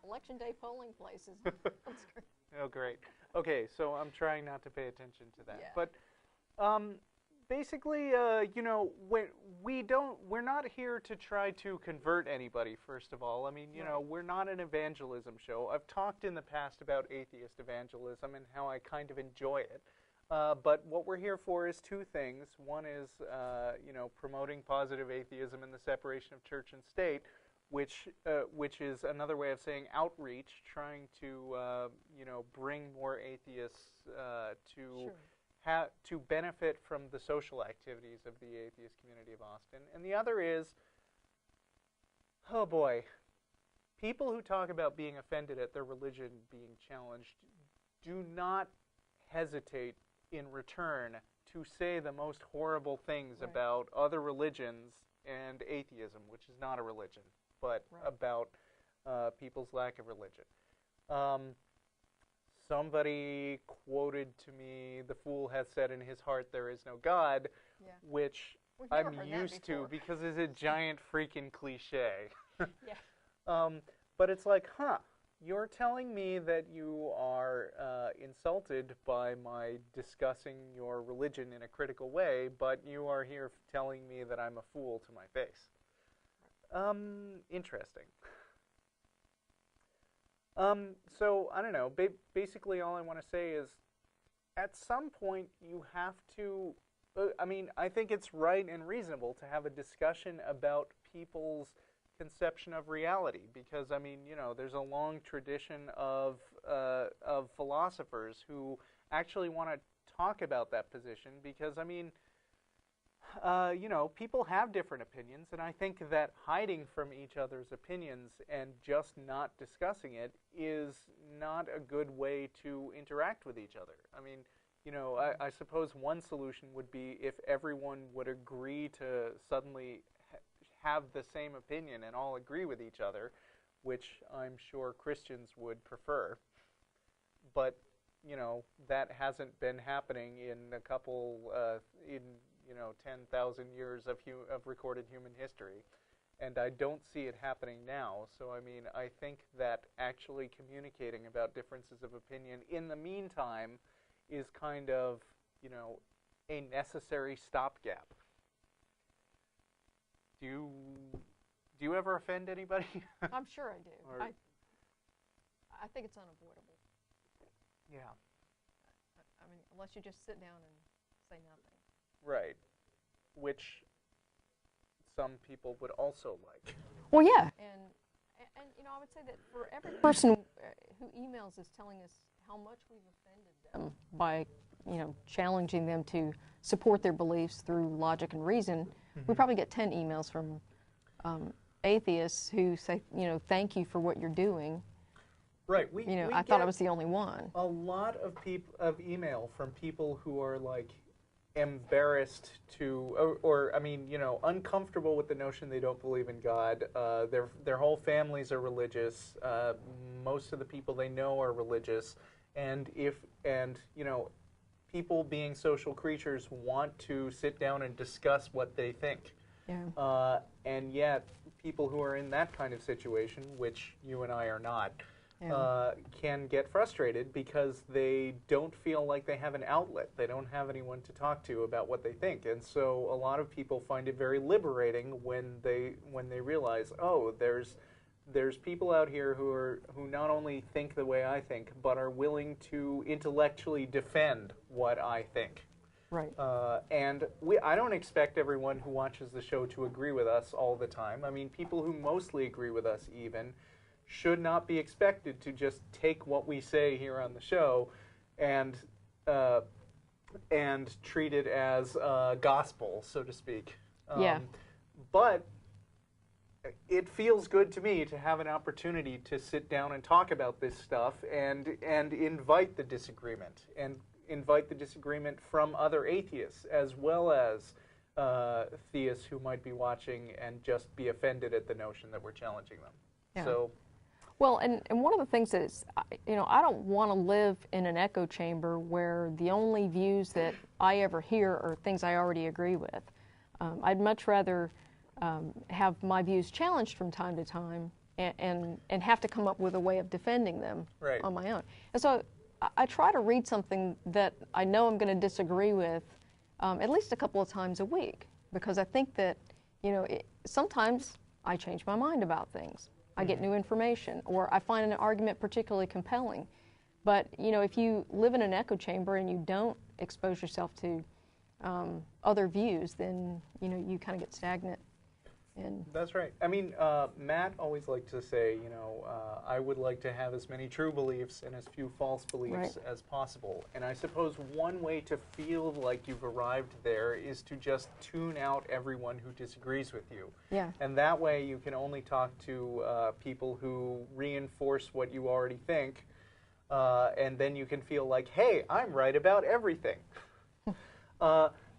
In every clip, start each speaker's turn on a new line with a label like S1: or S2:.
S1: Election day polling places.
S2: Oh, great. Okay, so I'm trying not to pay attention to that.
S1: Yeah.
S2: But basically, you know, we're not here to try to convert anybody, first of all. I mean, you know, we're not an evangelism show. I've talked in the past about atheist evangelism and how I kind of enjoy it. But what we're here for is two things. One is, you know, promoting positive atheism and the separation of church and state, which is another way of saying outreach, trying to, you know, bring more atheists to benefit from the social activities of the atheist community of Austin. And the other is, oh boy, people who talk about being offended at their religion being challenged do not hesitate in return to say the most horrible things about other religions and atheism, which is not a religion, but about people's lack of religion. Somebody quoted to me, "The fool has said in his heart there is no God," which I'm used to because it's a giant freaking cliche. But it's like, you're telling me that you are insulted by my discussing your religion in a critical way, but you are here telling me that I'm a fool to my face. Interesting. So, I don't know, basically all I want to say is, at some point you have to, I mean, I think it's right and reasonable to have a discussion about people's conception of reality, because, I mean, you know, there's a long tradition of philosophers who actually want to talk about that position, because, I mean, you know, people have different opinions, and I think that hiding from each other's opinions and just not discussing it is not a good way to interact with each other. I mean, you know, I suppose one solution would be if everyone would agree to suddenly have the same opinion and all agree with each other, which I'm sure Christians would prefer. But, you know, that hasn't been happening in a couple, you know, 10,000 years of recorded human history. And I don't see it happening now. So, I mean, I think that actually communicating about differences of opinion in the meantime is kind of, you know, a necessary stopgap. Do you ever offend anybody?
S1: I'm sure I do. I think it's unavoidable.
S2: Yeah.
S1: I mean, unless you just sit down and say nothing.
S2: Right. Which some people would also like.
S1: Well, yeah. And you know, I would say that for every person who emails us telling us how much we've offended them by, you know, challenging them to support their beliefs through logic and reason, we probably get 10 emails from atheists who say, you know, thank you for what you're doing.
S2: Right.
S1: I thought I was the only one.
S2: A lot of email from people who are like embarrassed to, or I mean, you know, uncomfortable with the notion they don't believe in God. Their whole families are religious. Most of the people they know are religious, and you know, people being social creatures want to sit down and discuss what they think.
S1: Yeah.
S2: And yet, people who are in that kind of situation, which you and I are not, can get frustrated because they don't feel like they have an outlet. They don't have anyone to talk to about what they think. And so a lot of people find it very liberating when they realize, oh, there's people out here who not only think the way I think, but are willing to intellectually defend what I think.
S1: Right.
S2: And I don't expect everyone who watches the show to agree with us all the time. I mean, people who mostly agree with us even should not be expected to just take what we say here on the show and treat it as gospel, so to speak. But it feels good to me to have an opportunity to sit down and talk about this stuff and invite the disagreement, and invite the disagreement from other atheists as well as theists who might be watching and just be offended at the notion that we're challenging them.
S1: Yeah.
S2: So,
S1: well, and one of the things is, you know, I don't want to live in an echo chamber where the only views that I ever hear are things I already agree with. I'd much rather have my views challenged from time to time and have to come up with a way of defending them
S2: Right.
S1: on my own. And so I try to read something that I know I'm going to disagree with at least a couple of times a week, because I think that, sometimes I change my mind about things. I get new information, or I find an argument particularly compelling. But, if you live in an echo chamber and you don't expose yourself to other views, then, you kind of get stagnant. And
S2: That's right. I mean, Matt always liked to say, I would like to have as many true beliefs and as few false beliefs
S1: Right.
S2: as possible. And I suppose one way to feel like you've arrived there is to just tune out everyone who disagrees with you.
S1: yeah,
S2: And that way you can only talk to people who reinforce what you already think, and then you can feel like, hey, I'm right about everything.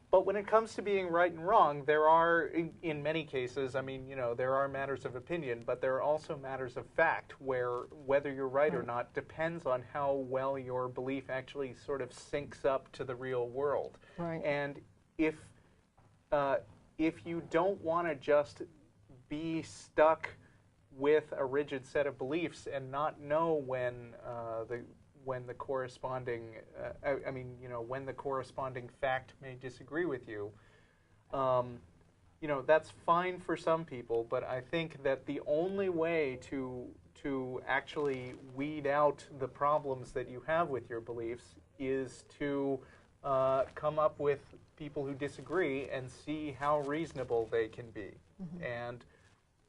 S2: But when it comes to being right and wrong, there are, in many cases, there are matters of opinion, but there are also matters of fact where whether you're right or not depends on how well your belief actually sort of syncs up to the real world.
S1: right.
S2: And if you don't want to just be stuck with a rigid set of beliefs and not know when the corresponding, when the corresponding fact may disagree with you, that's fine for some people. But I think that the only way to actually weed out the problems that you have with your beliefs is to come up with people who disagree and see how reasonable they can be. And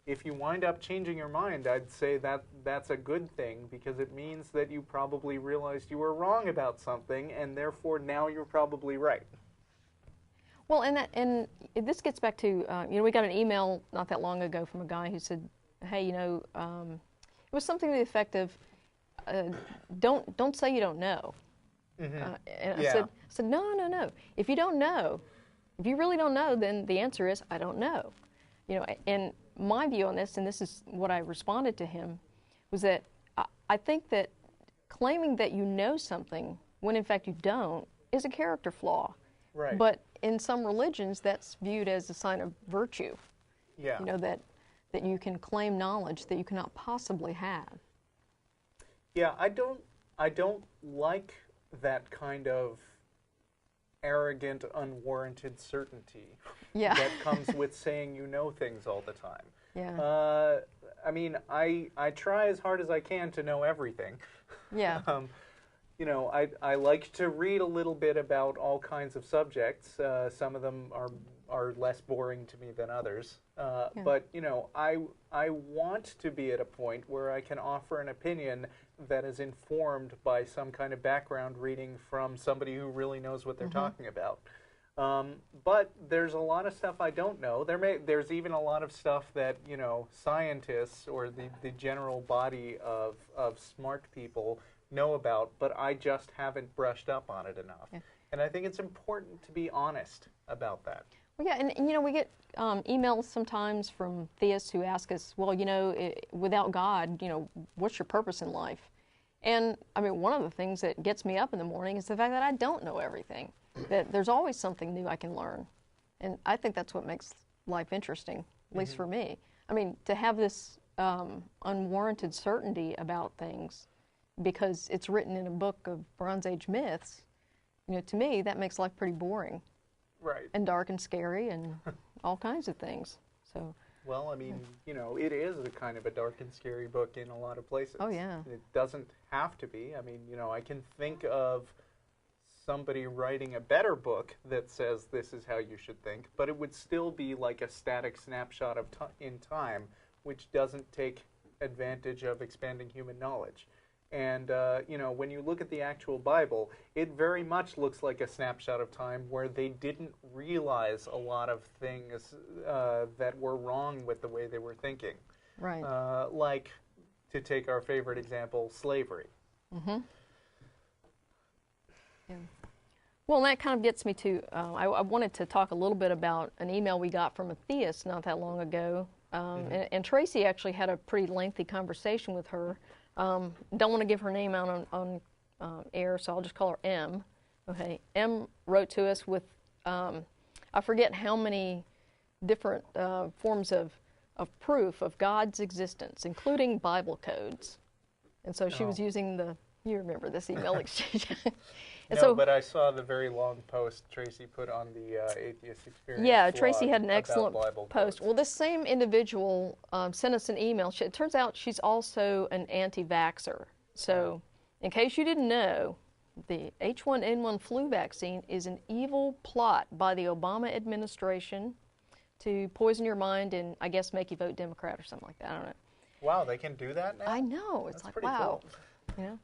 S2: if you wind up changing your mind, I'd say that that's a good thing, because it means that you probably realized you were wrong about something, and therefore now you're probably right.
S1: Well, and this gets back to, we got an email not that long ago from a guy who said, hey, it was something to the effect of, don't say you don't know. And
S2: Yeah.
S1: I said, no. If you don't know, if you really don't know, then the answer is, I don't know. And my view on this, and this is what I responded to him, was that I think that claiming that you know something when in fact you don't is a character flaw.
S2: Right.
S1: But in some religions, that's viewed as a sign of virtue.
S2: Yeah.
S1: That you can claim knowledge that you cannot possibly have.
S2: Yeah, I don't like that kind of arrogant, unwarranted certainty
S1: Yeah.
S2: that comes with saying you know things all the time.
S1: Yeah.
S2: I try as hard as I can to know everything.
S1: Yeah.
S2: I like to read a little bit about all kinds of subjects. Some of them are less boring to me than others.
S1: Yeah.
S2: But, I want to be at a point where I can offer an opinion that is informed by some kind of background reading from somebody who really knows what they're talking about. But there's a lot of stuff I don't know. There's even a lot of stuff that, scientists or the general body of smart people know about, but I just haven't brushed up on it enough.
S1: Yeah.
S2: And I think it's important to be honest about that.
S1: Well, yeah, and we get emails sometimes from theists who ask us, well, without God, what's your purpose in life? And one of the things that gets me up in the morning is the fact that I don't know everything. That there's always something new I can learn, and I think that's what makes life interesting, at least for me. To have this unwarranted certainty about things because it's written in a book of Bronze Age myths, to me that makes life pretty boring.
S2: Right.
S1: And dark and scary and all kinds of things. So.
S2: Well, it is a kind of a dark and scary book in a lot of places.
S1: Oh, yeah.
S2: It doesn't have to be. I can think of somebody writing a better book that says this is how you should think, but it would still be like a static snapshot of in time, which doesn't take advantage of expanding human knowledge. And, when you look at the actual Bible, it very much looks like a snapshot of time where they didn't realize a lot of things that were wrong with the way they were thinking.
S1: Right.
S2: Like, to take our favorite example, slavery.
S1: Mm-hmm. Yeah. Well, that kind of gets me to, I wanted to talk a little bit about an email we got from a theist not that long ago. And Tracy actually had a pretty lengthy conversation with her. Don't want to give her name out on air, so I'll just call her M. Okay, M wrote to us with, I forget how many different forms of of proof of God's existence, including Bible codes. And so she was using you remember this email exchange.
S2: No, but I saw the very long post Tracy put on the Atheist Experience
S1: Yeah,
S2: blog
S1: Tracy had an excellent
S2: about Bible
S1: post.
S2: codes.
S1: Well, this same individual sent us an email. It turns out she's also an anti-vaxxer. So, in case you didn't know, the H1N1 flu vaccine is an evil plot by the Obama administration to poison your mind and, I guess, make you vote Democrat or something like that. I don't know.
S2: Wow, they can do that now?
S1: I know. It's
S2: That's
S1: like,
S2: pretty
S1: wow.
S2: cool.
S1: You know?